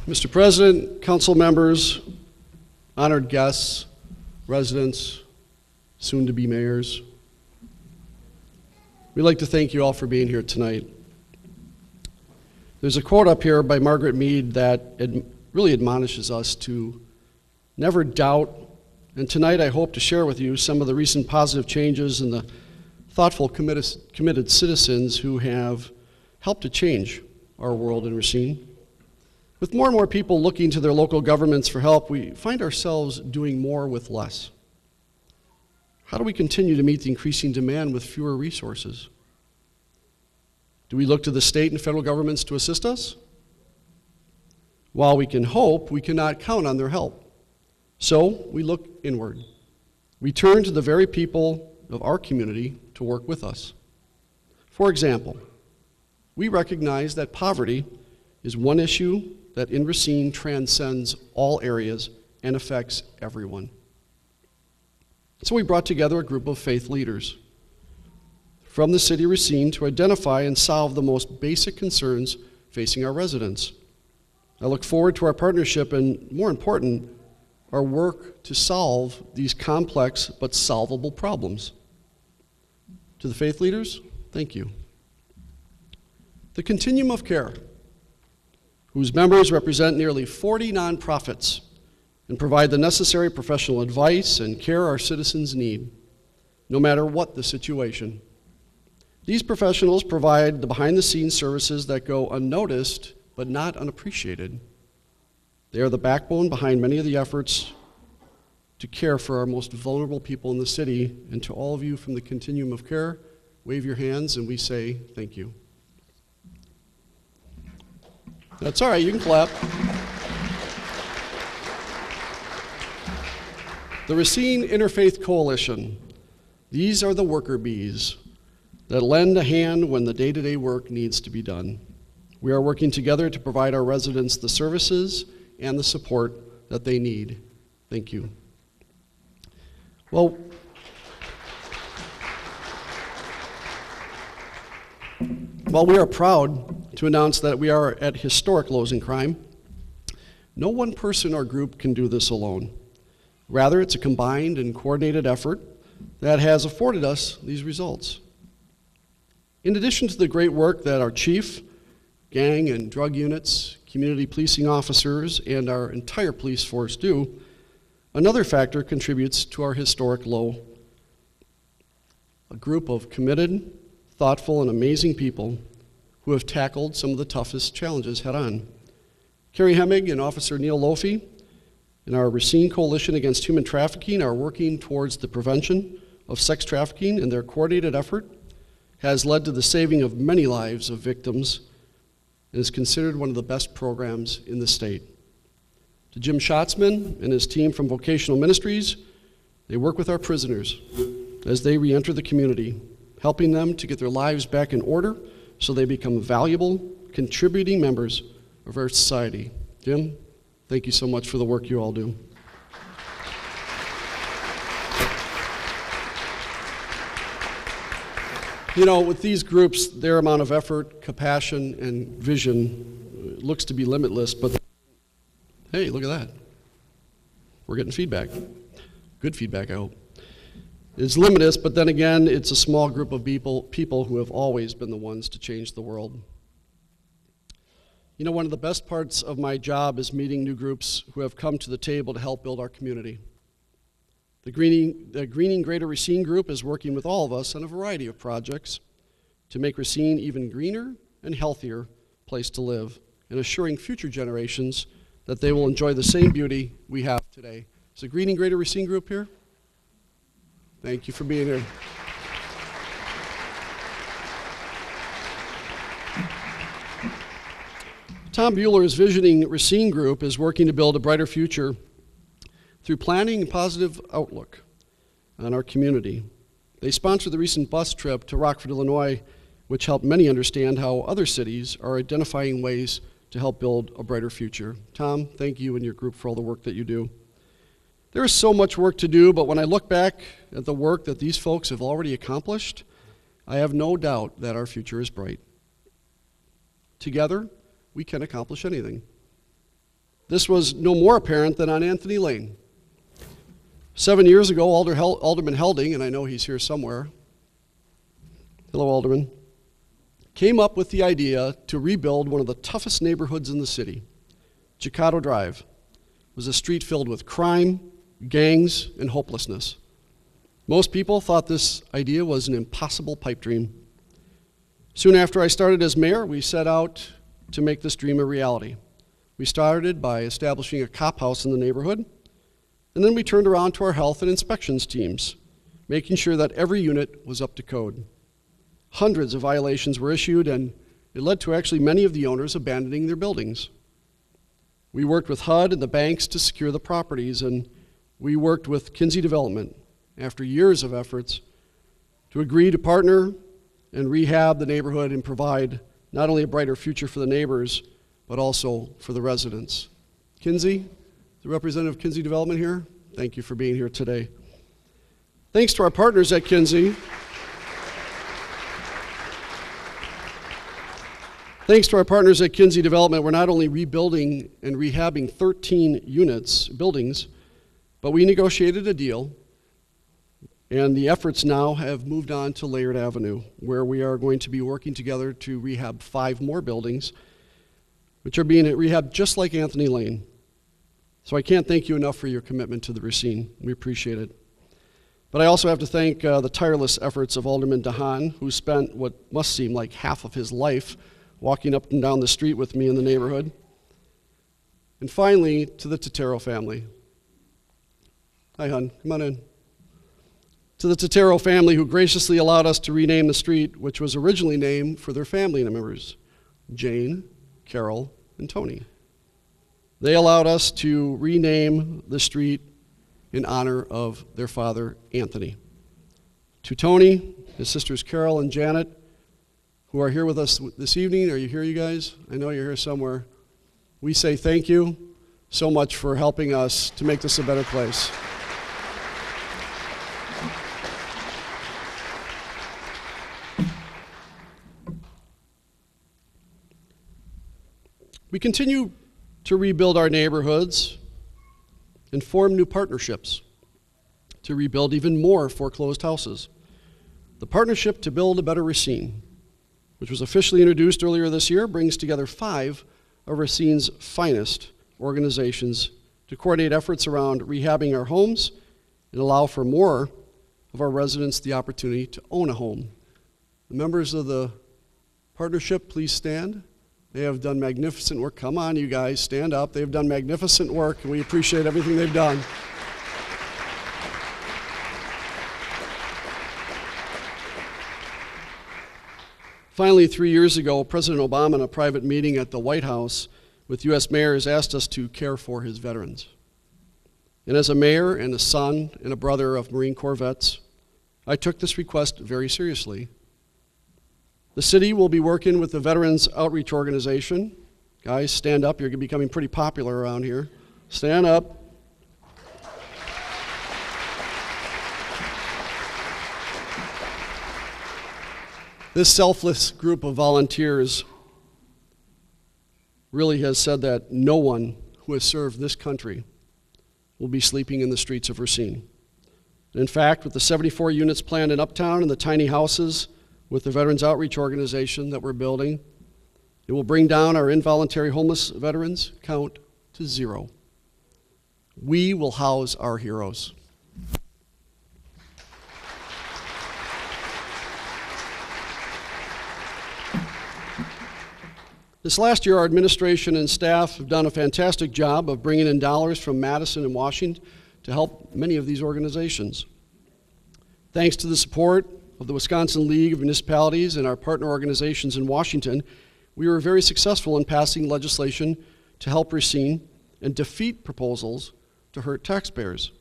Mr. President, council members, honored guests, residents, soon-to-be mayors, we'd like to thank you all for being here tonight. There's a quote up here by Margaret Mead that really admonishes us to never doubt, and tonight I hope to share with you some of the recent positive changes and the thoughtful, committed citizens who have helped to change our world in Racine. With more and more people looking to their local governments for help, we find ourselves doing more with less. How do we continue to meet the increasing demand with fewer resources? Do we look to the state and federal governments to assist us? While we can hope, we cannot count on their help. So we look inward. We turn to the very people of our community to work with us. For example, we recognize that poverty is one issue that in Racine transcends all areas and affects everyone. So we brought together a group of faith leaders from the city of Racine to identify and solve the most basic concerns facing our residents. I look forward to our partnership and, more important, our work to solve these complex but solvable problems. To the faith leaders, thank you. The Continuum of Care, whose members represent nearly 40 nonprofits and provide the necessary professional advice and care our citizens need, no matter what the situation. These professionals provide the behind-the-scenes services that go unnoticed but not unappreciated. They are the backbone behind many of the efforts to care for our most vulnerable people in the city. And to all of you from the Continuum of Care, wave your hands and we say thank you. That's all right, you can clap. The Racine Interfaith Coalition. These are the worker bees that lend a hand when the day-to-day work needs to be done. We are working together to provide our residents the services and the support that they need. Thank you. Well, while we are proud to announce that we are at historic lows in crime, no one person or group can do this alone. Rather, it's a combined and coordinated effort that has afforded us these results. In addition to the great work that our chief, gang and drug units, community policing officers, and our entire police force do, another factor contributes to our historic low. A group of committed, thoughtful, and amazing people who have tackled some of the toughest challenges head on. Carrie Hemmig and Officer Neil Lofi in our Racine Coalition Against Human Trafficking are working towards the prevention of sex trafficking, and their coordinated effort has led to the saving of many lives of victims and is considered one of the best programs in the state. To Jim Schatzman and his team from Vocational Ministries, they work with our prisoners as they re-enter the community, helping them to get their lives back in order so they become valuable, contributing members of our society. Jim, thank you so much for the work you all do. You know, with these groups, their amount of effort, compassion, and vision looks to be limitless, but hey, look at that. We're getting feedback. Good feedback, I hope. It's limitless, but then again, it's a small group of people who have always been the ones to change the world. You know, one of the best parts of my job is meeting new groups who have come to the table to help build our community. The Greening Greater Racine group is working with all of us on a variety of projects to make Racine even greener and healthier place to live, and assuring future generations that they will enjoy the same beauty we have today. Is the Greening Greater Racine group here? Thank you for being here. Tom Bueller's Visioning Racine group is working to build a brighter future through planning and positive outlook on our community. They sponsored the recent bus trip to Rockford, Illinois, which helped many understand how other cities are identifying ways to help build a brighter future. Tom, thank you and your group for all the work that you do. There is so much work to do, but when I look back at the work that these folks have already accomplished, I have no doubt that our future is bright. Together, we can accomplish anything. This was no more apparent than on Anthony Lane. 7 years ago, Alderman Helding, and I know he's here somewhere, hello Alderman, came up with the idea to rebuild one of the toughest neighborhoods in the city. Chicago Drive was a street filled with crime, gangs, and hopelessness. Most people thought this idea was an impossible pipe dream. Soon after I started as mayor, we set out to make this dream a reality. We started by establishing a cop house in the neighborhood, and then we turned around to our health and inspections teams, making sure that every unit was up to code. Hundreds of violations were issued, and it led to actually many of the owners abandoning their buildings. We worked with HUD and the banks to secure the properties, and we worked with Kinsey Development, after years of efforts, to agree to partner and rehab the neighborhood and provide not only a brighter future for the neighbors, but also for the residents. Kinsey, the representative of Kinsey Development here, thank you for being here today. Thanks to our partners at Kinsey. Thanks to our partners at Kinsey Development, we're not only rebuilding and rehabbing 13 buildings, but we negotiated a deal, and the efforts now have moved on to Laird Avenue, where we are going to be working together to rehab 5 more buildings, which are being rehabbed just like Anthony Lane. So I can't thank you enough for your commitment to the Racine. We appreciate it. But I also have to thank the tireless efforts of Alderman DeHaan, who spent what must seem like half of his life walking up and down the street with me in the neighborhood. And finally, to the Totero family. Hi, hon, come on in. To the Totero family, who graciously allowed us to rename the street, which was originally named for their family members, Jane, Carol, and Tony. They allowed us to rename the street in honor of their father, Anthony. To Tony, his sisters Carol and Janet, who are here with us this evening. Are you here, you guys? I know you're here somewhere. We say thank you so much for helping us to make this a better place. We continue to rebuild our neighborhoods and form new partnerships to rebuild even more foreclosed houses. The Partnership to Build a Better Racine, which was officially introduced earlier this year, brings together 5 of Racine's finest organizations to coordinate efforts around rehabbing our homes and allow for more of our residents the opportunity to own a home. The members of the partnership, please stand. They have done magnificent work. Come on, you guys, stand up. They've done magnificent work, and we appreciate everything they've done. Finally, 3 years ago, President Obama, in a private meeting at the White House with U.S. mayors, asked us to care for his veterans. And as a mayor and a son and a brother of Marine Corps vets, I took this request very seriously. The city will be working with the Veterans Outreach Organization. Guys, stand up. You're becoming pretty popular around here. Stand up. This selfless group of volunteers really has said that no one who has served this country will be sleeping in the streets of Racine. And in fact, with the 74 units planned in Uptown and the tiny houses with the Veterans Outreach Organization that we're building, it will bring down our involuntary homeless veterans count to 0. We will house our heroes. This last year, our administration and staff have done a fantastic job of bringing in dollars from Madison and Washington to help many of these organizations. Thanks to the support of the Wisconsin League of Municipalities and our partner organizations in Washington, we were very successful in passing legislation to help Racine and defeat proposals to hurt taxpayers.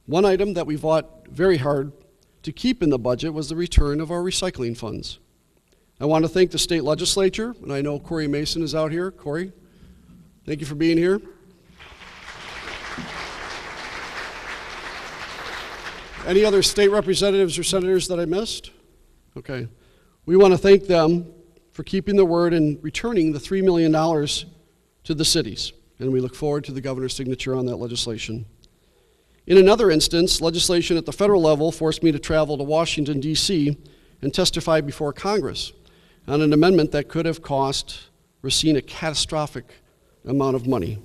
One item that we fought very hard to keep in the budget was the return of our recycling funds. I want to thank the state legislature, and I know Corey Mason is out here. Corey, thank you for being here. Any other state representatives or senators that I missed? Okay. We want to thank them for keeping their word and returning the $3 million to the cities. and we look forward to the governor's signature on that legislation. In another instance, legislation at the federal level forced me to travel to Washington, D.C. and testify before Congress on an amendment that could have cost Racine a catastrophic amount of money.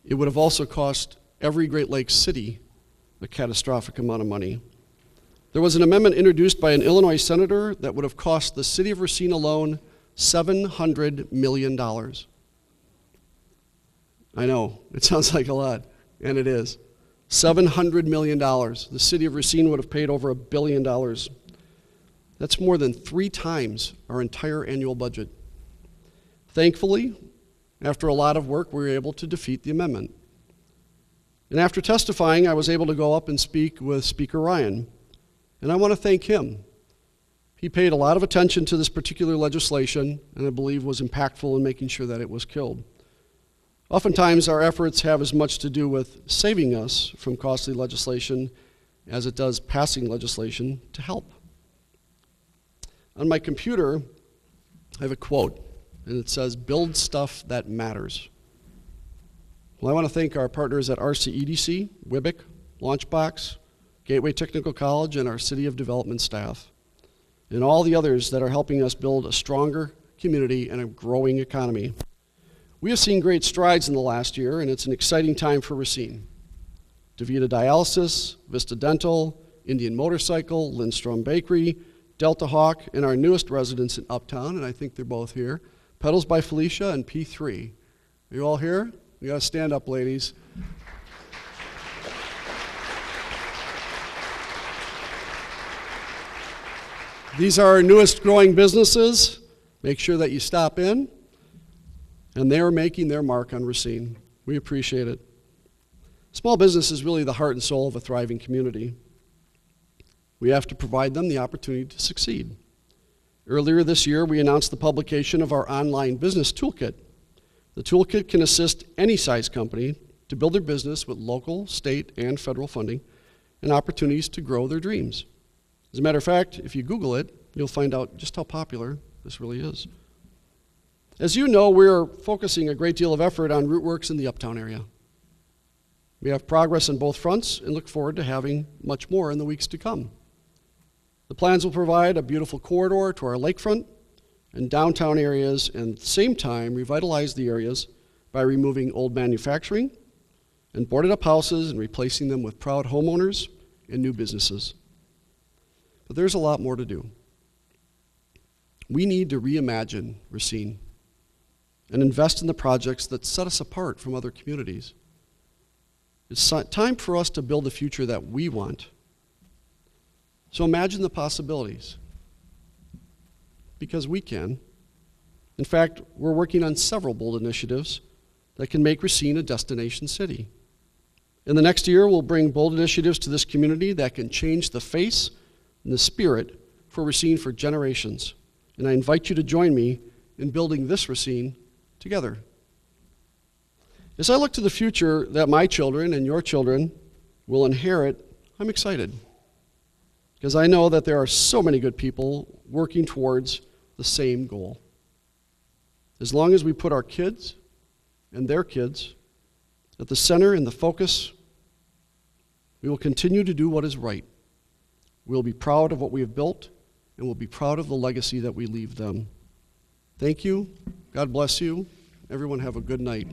It would have also cost every Great Lakes city a catastrophic amount of money. There was an amendment introduced by an Illinois senator that would have cost the city of Racine alone $700 million. I know, it sounds like a lot, and it is. $700 million. The city of Racine would have paid over $1 billion. That's more than 3 times our entire annual budget. Thankfully, after a lot of work, we were able to defeat the amendment. And after testifying, I was able to go up and speak with Speaker Ryan, and I want to thank him. He paid a lot of attention to this particular legislation, and I believe was impactful in making sure that it was killed. Oftentimes, our efforts have as much to do with saving us from costly legislation as it does passing legislation to help. On my computer, I have a quote, and it says, "Build stuff that matters." Well, I want to thank our partners at RCEDC, WIBIC, Launchbox, Gateway Technical College, and our City of Development staff, and all the others that are helping us build a stronger community and a growing economy. We have seen great strides in the last year, and it's an exciting time for Racine. DeVita Dialysis, Vista Dental, Indian Motorcycle, Lindstrom Bakery, Delta Hawk, and our newest residents in Uptown, and I think they're both here, Pedals by Felicia and P3. Are you all here? You gotta stand up, ladies. These are our newest growing businesses. Make sure that you stop in. And they're making their mark on Racine. We appreciate it. Small business is really the heart and soul of a thriving community. We have to provide them the opportunity to succeed. Earlier this year, we announced the publication of our online business toolkit. The toolkit can assist any size company to build their business with local, state, and federal funding and opportunities to grow their dreams. As a matter of fact, if you Google it, you'll find out just how popular this really is. As you know, we're focusing a great deal of effort on route works in the Uptown area. We have progress on both fronts and look forward to having much more in the weeks to come. The plans will provide a beautiful corridor to our lakefront and downtown areas, and at the same time revitalize the areas by removing old manufacturing and boarded up houses and replacing them with proud homeowners and new businesses. But there's a lot more to do. We need to reimagine Racine and invest in the projects that set us apart from other communities. It's time for us to build the future that we want. So imagine the possibilities, because we can. In fact, we're working on several bold initiatives that can make Racine a destination city. In the next year, we'll bring bold initiatives to this community that can change the face and the spirit for Racine for generations. And I invite you to join me in building this Racine together. As I look to the future that my children and your children will inherit, I'm excited, because I know that there are so many good people working towards the same goal. As long as we put our kids and their kids at the center and the focus, we will continue to do what is right. We'll be proud of what we have built, and we'll be proud of the legacy that we leave them. Thank you. God bless you. Everyone have a good night.